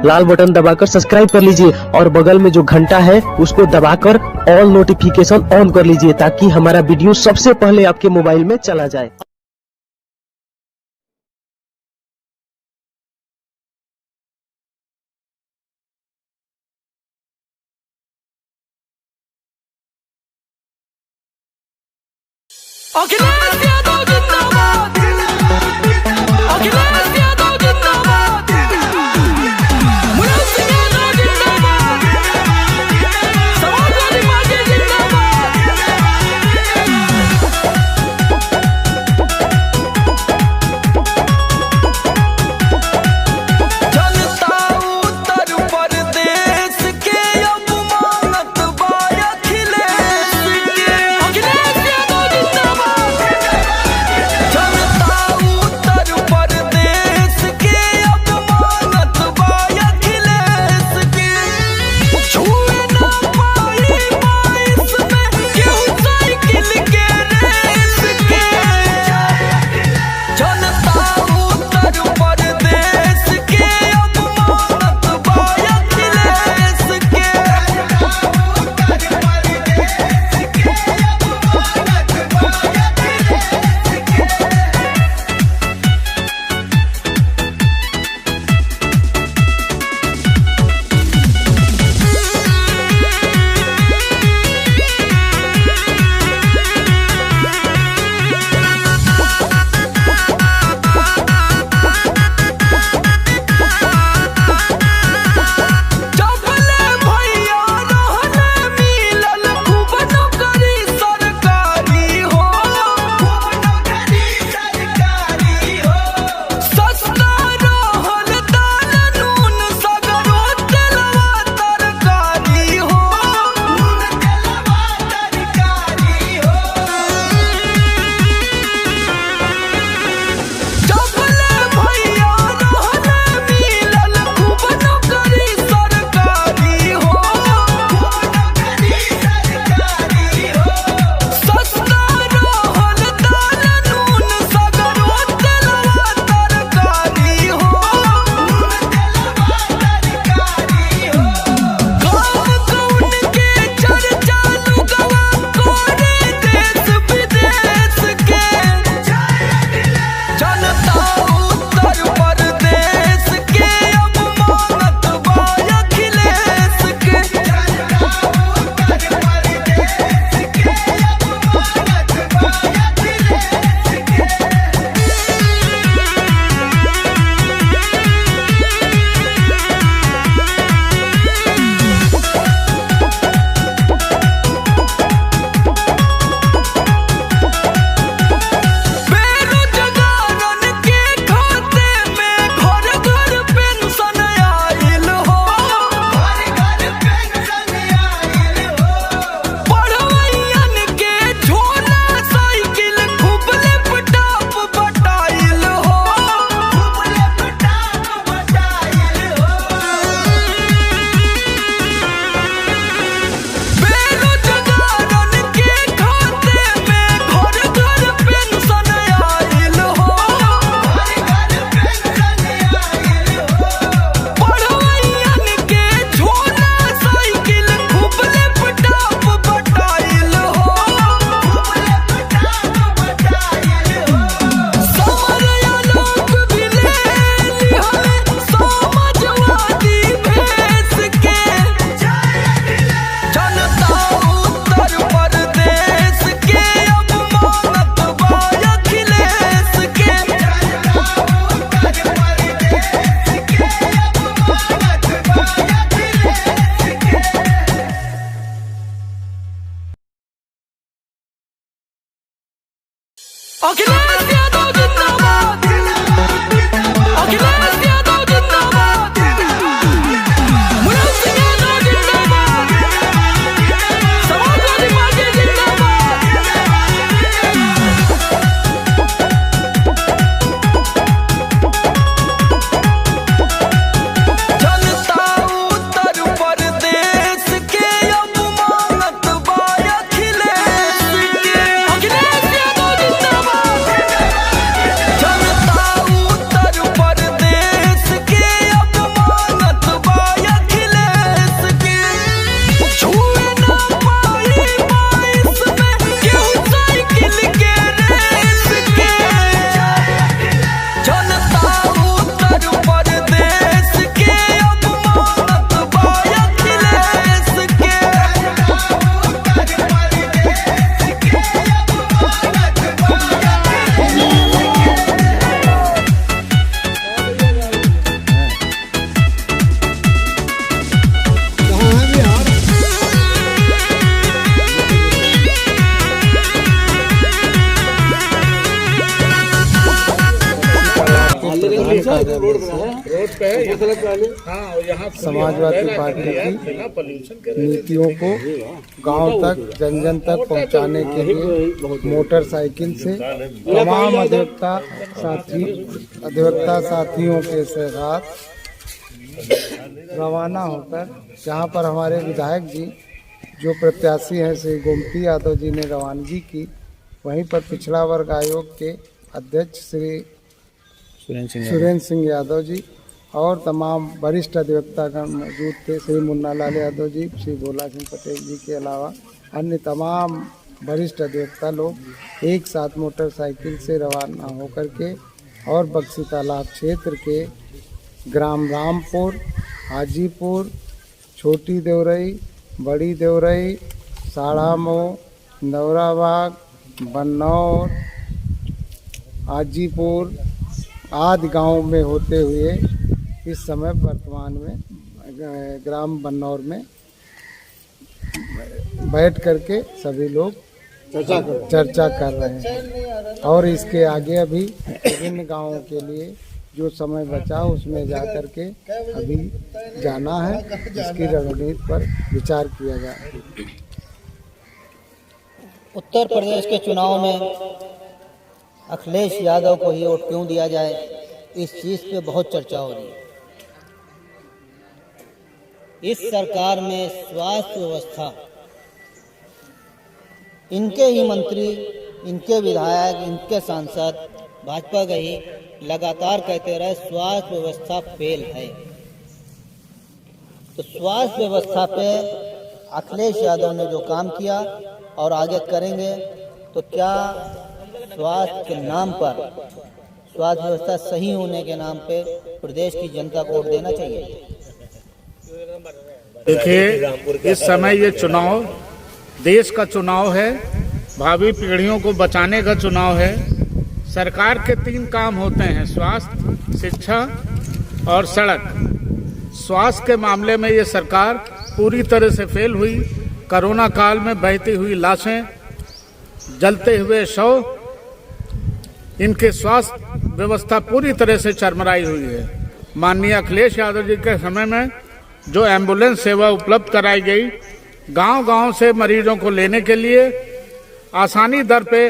लाल button दबाकर subscribe कर लीजिए और बगल में जो घंटा है उसको दबाकर ऑल नोटिफिकेशन ऑन कर लीजिए ताकि हमारा वीडियो सबसे पहले आपके मोबाइल में चला जाए। अखिलेश यादव जिंदाबाद, अखिलेश यादव जिंदाबाद, मुलायम सिंह यादव जिंदाबाद, समाजवादी पार्टी जिंदाबाद। जनता उत्तर प्रदेश के अब मांगत बा अखिलेश के, अखिलेश यादव जिंदाबाद। जनता उत्तर प्रदेश के अब मांगत बा अखिलेश के, छुए ना पाई 22 में केहू साइकिल के रेस के। जनता उत्तर प्रदेश के अब मांगत बा अखिलेश के। जबले भैया रहले मिलल खूब नौकरी सरकारी हो, सस्ता रहल दाल नून सगरो तेलवा तरकारी हो। जबले भैया रहले मिलल खूब नौकरी सरकारी हो, सस्ता रहल दाल नून सगरो तेलवा तरकारी हो। गाँव कौन के चर्चा लुगवा करे देश विदेश के। जनता उत्तर प्रदेश के अब मांगत बा अखिलेश के। बेरोजगारन के खाते में घर घर पेंशन आइल हो, पढ़वैयन के झोला साइकिल खूब लैपटॉप बटाइल हो। बेरोजगारन के खाते में घर घर पेंशन आइल हो, पढ़वैयन के झोला साइकिल खूब लैपटॉप बटाइल हो। समरिया लोग भी ले लिहले समाजवादी भेस के। जनता उत्तर प्रदेश के अब मांगत बा अखिलेश के। अखिलेश यादव जिंदाबाद, अखिलेश यादव जिंदाबाद, मुलायम सिंह यादव जिंदाबाद, समाजवादी पार्टी जिंदाबाद। जनता उत्तर प्रदेश के अब मांगत बा अखिलेश के, अखिलेश यादव जिंदाबाद। समाजवादी पार्टी की नीतियों को गांव तक जन जन तक पहुंचाने के लिए मोटरसाइकिल से तमाम अधिवक्ता साथियों के साथ रवाना होकर जहां पर हमारे विधायक जी जो प्रत्याशी हैं श्री गोमती यादव जी ने रवानगी की, वहीं पर पिछड़ा वर्ग आयोग के अध्यक्ष श्री सुरेंद्र सिंह यादव जी और तमाम वरिष्ठ अधिवक्तागण मौजूद थे। श्री मुन्ना लाल यादव जी, श्री भोला सिंह पटेल जी के अलावा अन्य तमाम वरिष्ठ अधिवक्ता लोग एक साथ मोटरसाइकिल से रवाना होकर के और बक्सी तालाब क्षेत्र के ग्राम रामपुर, हाजीपुर, छोटी देवरई, बड़ी देवरई, साड़ामो, नौराबाग, बन्नौर, हाजीपुर आदि गांव में होते हुए इस समय वर्तमान में ग्राम बन्नौर में बैठ करके सभी लोग चर्चा कर रहे हैं और इसके आगे अभी विभिन्न गांवों के लिए जो समय बचा उसमें जा कर के अभी जाना है, जिसकी रणनीति पर विचार किया जाए। उत्तर प्रदेश के चुनाव में अखिलेश यादव को ही वोट क्यों दिया जाए, इस चीज़ पे बहुत चर्चा हो रही है। इस सरकार में स्वास्थ्य व्यवस्था, इनके ही मंत्री, इनके विधायक, इनके सांसद भाजपा के ही लगातार कहते रहे स्वास्थ्य व्यवस्था फेल है। तो स्वास्थ्य व्यवस्था पे अखिलेश यादव ने जो काम किया और आगे करेंगे, तो क्या स्वास्थ्य के नाम पर, स्वास्थ्य व्यवस्था सही होने के नाम पे प्रदेश की जनता को वोट देना चाहिए? देखिए, इस समय ये चुनाव देश का चुनाव है, भावी पीढ़ियों को बचाने का चुनाव है। सरकार के 3 काम होते हैं, स्वास्थ्य, शिक्षा और सड़क। स्वास्थ्य के मामले में ये सरकार पूरी तरह से फेल हुई। कोरोना काल में बहती हुई लाशें, जलते हुए शव, इनके स्वास्थ्य व्यवस्था पूरी तरह से चरमराई हुई है। माननीय अखिलेश यादव जी के समय में जो एम्बुलेंस सेवा उपलब्ध कराई गई, गांव-गांव से मरीजों को लेने के लिए आसानी दर पे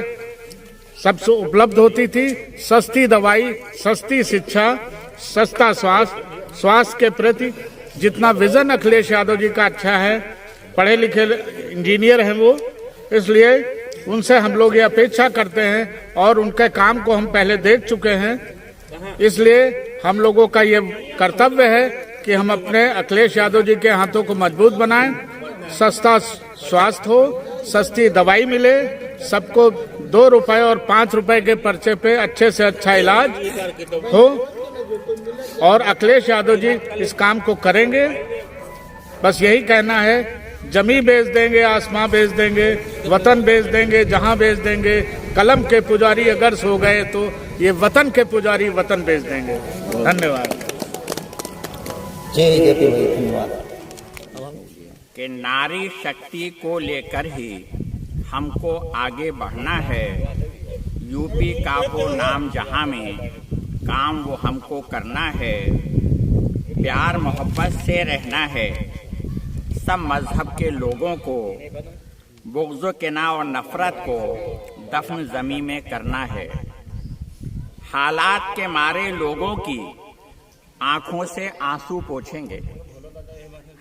सबसे उपलब्ध होती थी। सस्ती दवाई, सस्ती शिक्षा, सस्ता स्वास्थ्य के प्रति जितना विजन अखिलेश यादव जी का अच्छा है, पढ़े लिखे इंजीनियर हैं वो, इसलिए उनसे हम लोग ये अपेक्षा करते हैं और उनके काम को हम पहले देख चुके हैं। इसलिए हम लोगों का ये कर्तव्य है कि हम अपने अखिलेश यादव जी के हाथों को मजबूत बनाएं, सस्ता स्वास्थ्य हो, सस्ती दवाई मिले, सबको 2 रुपए और 5 रुपए के पर्चे पे अच्छे से अच्छा इलाज हो, और अखिलेश यादव जी इस काम को करेंगे। बस यही कहना है, जमी बेच देंगे, आसमां बेच देंगे, वतन बेच देंगे, जहां बेच देंगे। कलम के पुजारी अगर सो गए तो ये वतन के पुजारी वतन बेच देंगे। धन्यवाद। जय जेपी भाई, धन्यवाद। कि नारी शक्ति को लेकर ही हमको आगे बढ़ना है। यूपी का वो नाम जहां में काम वो हमको करना है। प्यार मोहब्बत से रहना है। सब मजहब के लोगों को बुग़्ज़ किना और नफरत को दफन ज़मीन में करना है। हालात के मारे लोगों की आंखों से आंसू पोंछेंगे।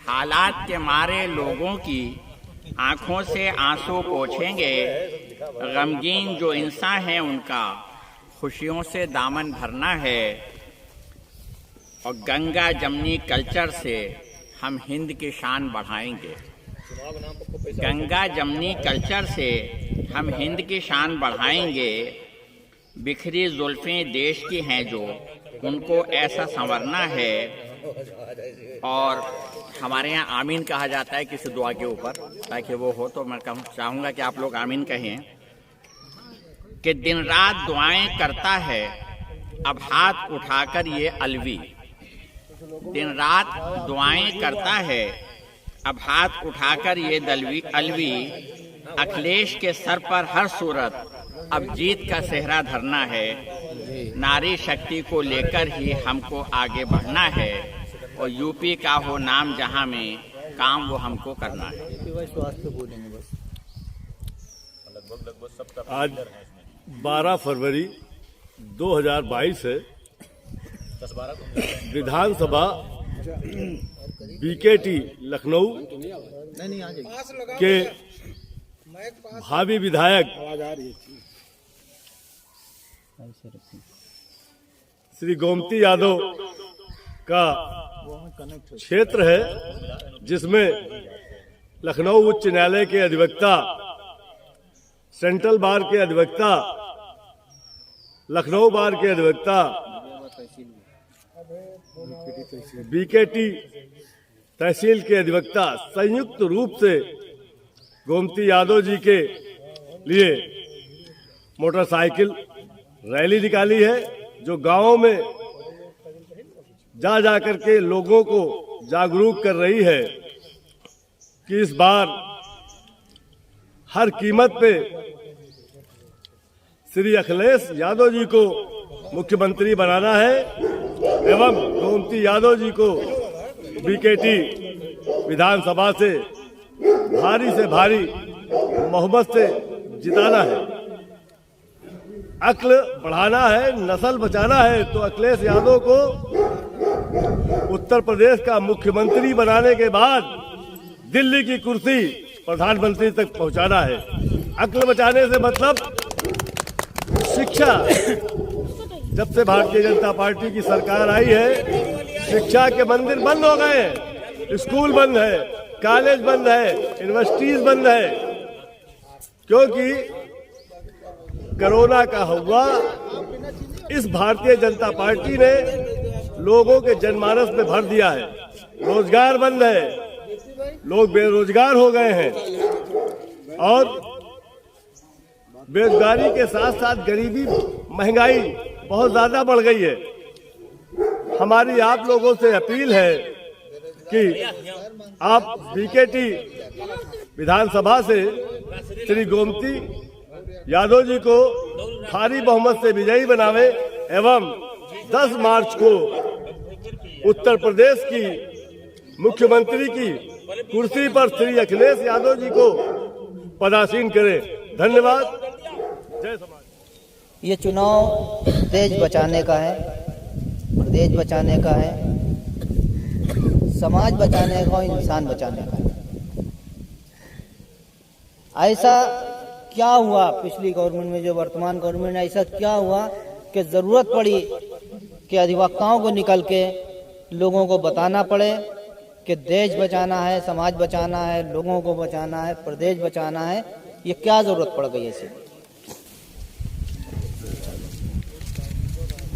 हालात के मारे लोगों की आंखों से आंसू पोंछेंगे। गमगीन जो इंसान है उनका खुशियों से दामन भरना है। और गंगा जमनी कल्चर से हम हिंद की शान बढ़ाएंगे। गंगा जमनी कल्चर से हम हिंद की शान बढ़ाएंगे। बिखरी जुल्फें देश की हैं जो, उनको ऐसा संवरना है। और हमारे यहाँ आमीन कहा जाता है किसी दुआ के ऊपर, ताकि वो हो, तो मैं चाहूँगा कि आप लोग आमीन कहें। कि दिन रात दुआएं करता है अब हाथ उठाकर ये अलवी। दिन रात दुआएं करता है अब हाथ उठाकर ये अलवी। अखिलेश के सर पर हर सूरत अब जीत का सेहरा धरना है। नारी शक्ति को लेकर ही हमको आगे बढ़ना है और यूपी का हो नाम जहां में काम वो हमको करना है। स्वास्थ्य बोलेंगे बस। आज 12 फरवरी 2022 है। विधानसभा बीकेटी लखनऊ के भावी विधायक श्री गोमती यादव का क्षेत्र है, जिसमें लखनऊ उच्च न्यायालय के अधिवक्ता, सेंट्रल बार के अधिवक्ता, लखनऊ बार के अधिवक्ता, बीकेटी तहसील के अधिवक्ता संयुक्त रूप से गोमती यादव जी के लिए मोटरसाइकिल रैली निकाली है, जो गांवों में जा करके लोगों को जागरूक कर रही है कि इस बार हर कीमत पे श्री अखिलेश यादव जी को मुख्यमंत्री बनाना है एवं गोमती यादव जी को बीकेटी विधानसभा से भारी मोहब्बत से जिताना है। अक्ल बढ़ाना है, नस्ल बचाना है, तो अखिलेश यादव को उत्तर प्रदेश का मुख्यमंत्री बनाने के बाद दिल्ली की कुर्सी प्रधानमंत्री तक पहुंचाना है। अक्ल बचाने से मतलब शिक्षा। जब से भारतीय जनता पार्टी की सरकार आई है, शिक्षा के मंदिर बंद हो गए हैं, स्कूल बंद है, कॉलेज बंद है, यूनिवर्सिटीज बंद है, क्योंकि कोरोना का हुआ। इस भारतीय जनता पार्टी ने लोगों के जनमानस में भर दिया है। रोजगार बंद है, लोग बेरोजगार हो गए हैं और बेरोजगारी के साथ साथ गरीबी, महंगाई बहुत ज्यादा बढ़ गई है। हमारी आप लोगों से अपील है कि आप बीकेटी विधानसभा से श्री गोमती यादव जी को भारी बहुमत से विजयी बनावे एवं 10 मार्च को उत्तर प्रदेश की मुख्यमंत्री की कुर्सी पर श्री अखिलेश यादव जी को पदासीन करें। धन्यवाद। जय समाज। ये चुनाव देश बचाने का है, प्रदेश बचाने का है, समाज बचाने का और इंसान बचाने का है। ऐसा क्या हुआ पिछली गवर्नमेंट में, जो वर्तमान गवर्नमेंट में, ऐसा क्या हुआ कि जरूरत पड़ी कि अधिवक्ताओं को निकल के लोगों को बताना पड़े कि देश बचाना है, समाज बचाना है, लोगों को बचाना है, प्रदेश बचाना है। ये क्या जरूरत पड़ गई ऐसी?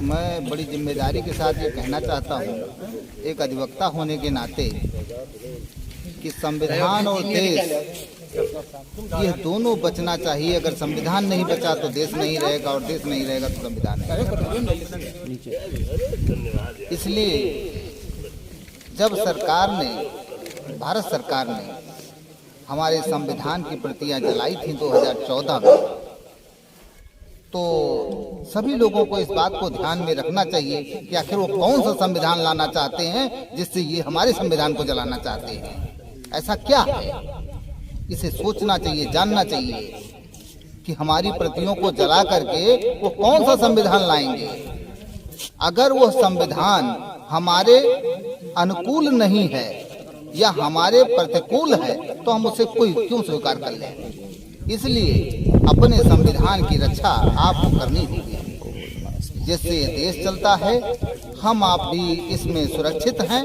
मैं बड़ी जिम्मेदारी के साथ ये कहना चाहता हूँ, एक अधिवक्ता होने के नाते, कि संविधान और देश ये दोनों बचना चाहिए। अगर संविधान नहीं बचा तो देश नहीं रहेगा और देश नहीं रहेगा तो संविधान नहीं। इसलिए जब भारत सरकार ने हमारे संविधान की प्रतियां जलाई थी 2014 में, तो सभी लोगों को इस बात को ध्यान में रखना चाहिए कि आखिर वो कौन सा संविधान लाना चाहते हैं जिससे ये हमारे संविधान को जलाना चाहते हैं। ऐसा क्या है, इसे सोचना चाहिए, जानना चाहिए कि हमारी प्रतियों को जला करके वो कौन सा संविधान लाएंगे। अगर वो संविधान हमारे अनुकूल नहीं है या हमारे प्रतिकूल है तो हम उसे क्यों स्वीकार कर लें। इसलिए अपने संविधान की रक्षा आपको करनी होगी, जिससे ये देश चलता है, हम आप भी इसमें सुरक्षित हैं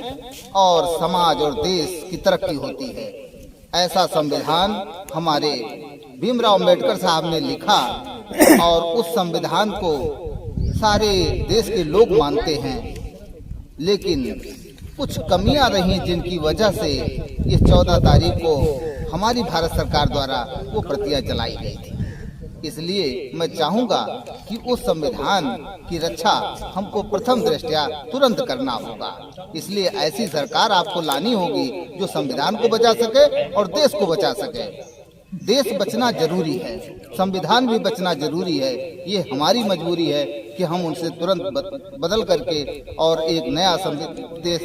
और समाज और देश की तरक्की होती है। ऐसा संविधान हमारे भीमराव अम्बेडकर साहब ने लिखा और उस संविधान को सारे देश के लोग मानते हैं, लेकिन कुछ कमियां रही जिनकी वजह से ये 14 तारीख को हमारी भारत सरकार द्वारा वो प्रतियां जलाई गई थी। इसलिए मैं चाहूंगा कि उस संविधान की रक्षा हमको प्रथम दृष्टया तुरंत करना होगा। इसलिए ऐसी सरकार आपको लानी होगी जो संविधान को बचा सके और देश को बचा सके। देश बचना जरूरी है, संविधान भी बचना जरूरी है। ये हमारी मजबूरी है कि हम उनसे तुरंत बदल करके और एक नया देश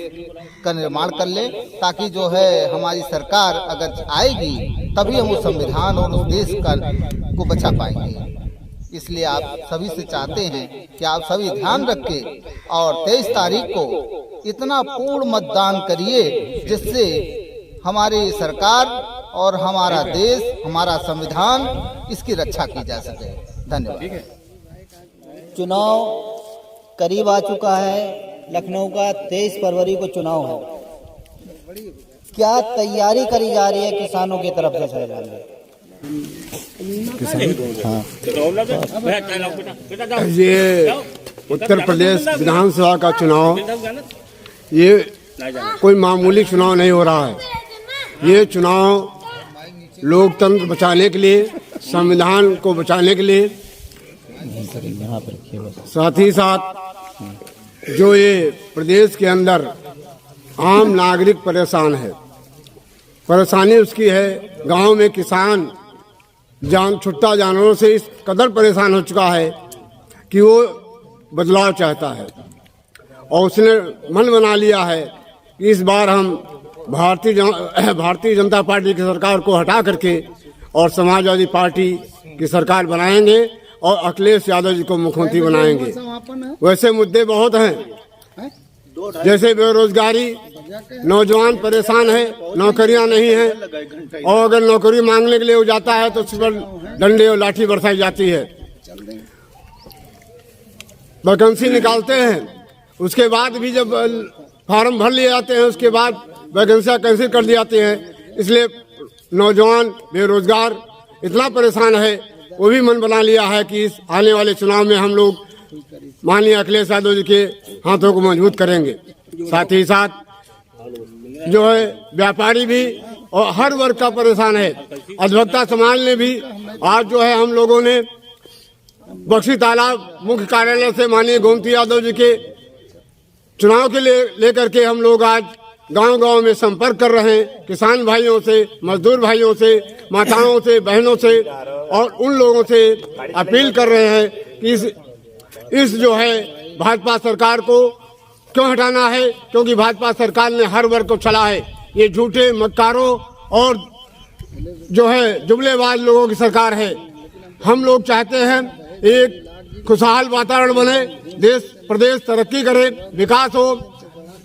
का निर्माण कर ले, ताकि जो है हमारी सरकार अगर आएगी तभी हम उस संविधान और उस देश को बचा पाएंगे। इसलिए आप सभी से चाहते हैं कि आप सभी ध्यान रखें और 23 तारीख को इतना पूर्ण मतदान करिए जिससे हमारी सरकार और हमारा देश, हमारा संविधान, इसकी रक्षा की जा सके। धन्यवाद। चुनाव करीब आ चुका है। लखनऊ का 23 फरवरी को चुनाव है। क्या तैयारी करी जा रही है किसानों की तरफ से शहजाद में? ये उत्तर प्रदेश विधानसभा का चुनाव, ये कोई मामूली चुनाव नहीं हो रहा है। ये चुनाव लोकतंत्र बचाने के लिए, संविधान को बचाने के लिए, साथ ही साथ जो ये प्रदेश के अंदर आम नागरिक परेशान है, परेशानी उसकी है, गांव में किसान छुट्टा जानवरों से इस कदर परेशान हो चुका है कि वो बदलाव चाहता है और उसने मन बना लिया है कि इस बार हम भारतीय जनता पार्टी की सरकार को हटा करके और समाजवादी पार्टी की सरकार बनाएंगे और अखिलेश यादव जी को मुख्यमंत्री बनाएंगे। वैसे मुद्दे बहुत हैं, जैसे बेरोजगारी, नौजवान परेशान है, नौकरियां नहीं है और अगर नौकरी मांगने के लिए वो जाता है तो उस पर डंडे और लाठी बरसाई जाती है। वैकेंसी निकालते हैं, उसके बाद भी जब फार्म भर लिए जाते हैं उसके बाद वैकेंसियां कैंसिल कर दी जाती हैं। इसलिए नौजवान बेरोजगार इतना परेशान है, वो भी मन बना लिया है कि इस आने वाले चुनाव में हम लोग माननीय अखिलेश यादव जी के हाथों को मजबूत करेंगे। साथ ही साथ जो है व्यापारी भी और हर वर्ग का परेशान है। अधिवक्ता समाज ने भी आज जो है हम लोगों ने बख्शी तालाब मुख्य कार्यालय से माननीय गोमती यादव जी के चुनाव के लिए लेकर के हम लोग आज गांव-गांव में संपर्क कर रहे हैं, किसान भाइयों से, मजदूर भाइयों से, माताओं से, बहनों से और उन लोगों से अपील कर रहे हैं कि इस जो है भाजपा सरकार को क्यों हटाना है, क्योंकि भाजपा सरकार ने हर वर्ग को छला है। ये झूठे मक्कारों और जो है जुमलेबाज लोगों की सरकार है। हम लोग चाहते हैं एक खुशहाल वातावरण बने, देश प्रदेश तरक्की करे, विकास हो।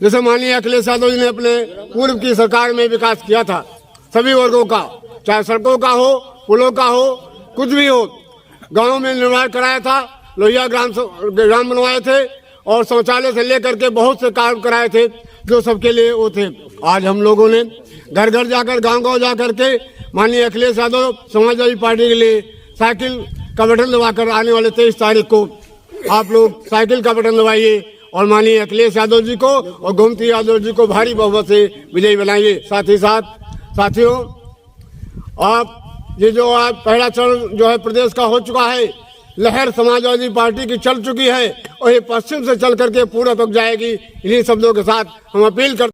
जैसे माननीय अखिलेश यादव जी ने अपने पूर्व की सरकार में विकास किया था सभी वर्गों का, चाहे सड़कों का हो, पुलों का हो, कुछ भी हो। गाँव में निर्माण कराया था, लोहिया ग्राम बनवाए थे और शौचालय से लेकर के बहुत से काम कराए थे जो सबके लिए वो थे। आज हम लोगों ने घर घर जाकर, गांव-गांव जाकर के माननीय अखिलेश यादव समाजवादी पार्टी के लिए साइकिल का बटन दबाकर आने वाले 23 तारीख को आप लोग साइकिल का बटन दबाइए और माननीय अखिलेश यादव जी को और गोमती यादव जी को भारी बहुमत से विजयी बनाइए। साथ ही साथ साथियों, आप ये जो आज पहला चरण जो है प्रदेश का हो चुका है, लहर समाजवादी पार्टी की चल चुकी है और ये पश्चिम से चल करके पूरब तक जाएगी। इन्हीं शब्दों के साथ हम अपील करते